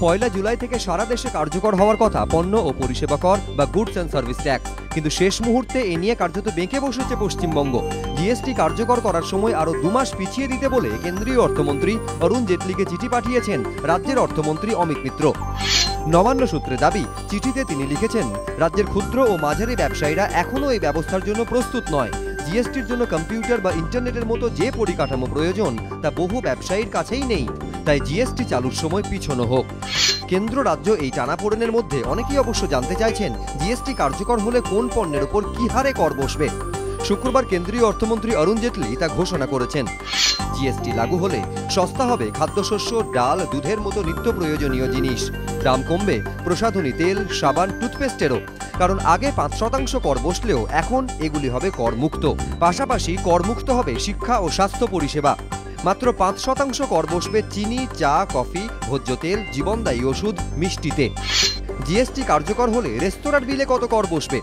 পয়লা জুলাই থেকে সারা দেশে কার্যকর হওয়ার কথা পণ্য ও পরিষেবা কর বা গুডস অ্যান্ড সার্ভিস ট্যাক্স, কিন্তু শেষ মুহূর্তে এ নিয়ে কার্যত বেঁকে বসেছে পশ্চিমবঙ্গ। জিএসটি কার্যকর করার সময় আরও 2 মাস পিছিয়ে দিতে বলে কেন্দ্রীয় অর্থমন্ত্রী অরুণ জেটলিকে চিঠি পাঠিয়েছেন রাজ্যের অর্থমন্ত্রী অমিত মিত্র। নবান্ন সূত্রে দাবি, চিঠিতে তিনি লিখেছেন, রাজ্যের ক্ষুদ্র ও মাঝারি ব্যবসায়ীরা এখনও এই ব্যবস্থার জন্য প্রস্তুত নয়। জিএসটির জন্য কম্পিউটার বা ইন্টারনেটের মতো যে পরিকাঠামো প্রয়োজন তা বহু ব্যবসায়ীর কাছেই নেই, তাই জিএসটি চালুর সময় পিছনো হোক। কেন্দ্র রাজ্য এই টানাপোড়েনের মধ্যে অনেকেই অবশ্য জানতে চাইছেন, জিএসটি কার্যকর হলে কোন পণ্যের উপর কি হারে কর বসবে। শুক্রবার কেন্দ্রীয় অর্থমন্ত্রী অরুণ জেটলি তা ঘোষণা করেছেন। জিএসটি লাগু হলে সস্তা হবে খাদ্যশস্য, ডাল, দুধের মতো নিত্য প্রয়োজনীয় জিনিস। দাম কমবে প্রসাধনী তেল, সাবান, টুথপেস্টেরও, কারণ আগে 5% কর বসলেও এখন এগুলি হবে করমুক্ত। পাশাপাশি করমুক্ত হবে শিক্ষা ও স্বাস্থ্য পরিষেবা। মাত্র 5% কর বসবে চিনি, চা, কফি, ভোজ্য তেল, জীবনদায়ী ওষুধ, মিষ্টিতে। জিএসটি কার্যকর হলে রেস্তোরাঁর বিলে কত কর বসবে?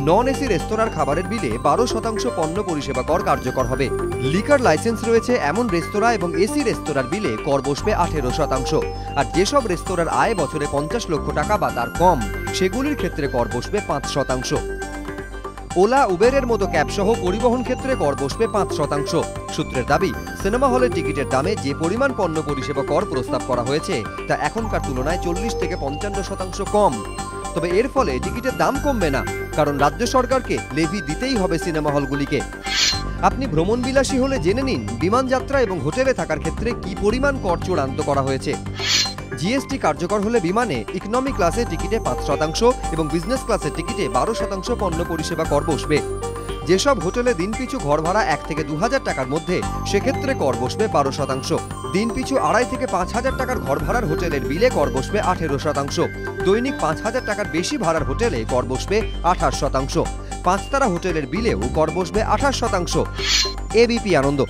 নন এসি রেস্তোরাঁর খাবারের বিলে 12% পণ্য পরিষেবা কর কার্যকর হবে। লিকার লাইসেন্স রয়েছে এমন রেস্তোরাঁ এবং এসি রেস্তোরাঁর বিলে কর বসবে 18%। আর যেসব রেস্তোরাঁর আয় বছরে 50 লক্ষ টাকা বা তার কম, সেগুলির ক্ষেত্রে কর বসবে 5%। ওলা, উবেরের মতো ক্যাবসহ পরিবহন ক্ষেত্রে কর বসবে 5%। সূত্রের দাবি, সিনেমা হলের টিকিটের দামে যে পরিমাণ পণ্য পরিষেবা কর প্রস্তাব করা হয়েছে তা এখনকার তুলনায় 40 থেকে 55% কম। তবে এর ফলে টিকিটের দাম কমবে না, কারণ রাজ্য সরকারকে লেভি দিতেই হবে সিনেমা হলগুলিকে। আপনি ভ্রমণবিলাসী হলে জেনে নিন, বিমান যাত্রা এবং হোটেলে থাকার ক্ষেত্রে কি পরিমাণ কর চূড়ান্ত করা হয়েছে। জিএসটি কার্যকর হলে বিমানে ইকোনমি ক্লাসের টিকিটে 5% এবং বিজনেস ক্লাসের টিকিটে 12% পণ্য পরিষেবা কর বসবে। যেসব হোটেলে দিনপিছু ঘর ভাড়া 1 থেকে 2000 টাকার মধ্যে, সেক্ষেত্রে কর বসবে 12%। দিনপিছু 2.5 থেকে 5000 টাকার ঘর ভাড়ার হোটেলের বিলে কর বসবে 18%। দৈনিক 5000 টাকার বেশি ভাড়ার হোটেলে কর বসবে 28%। 5 তারা হোটেলের বিলেও কর বসবে 28%। এবিপি আনন্দ।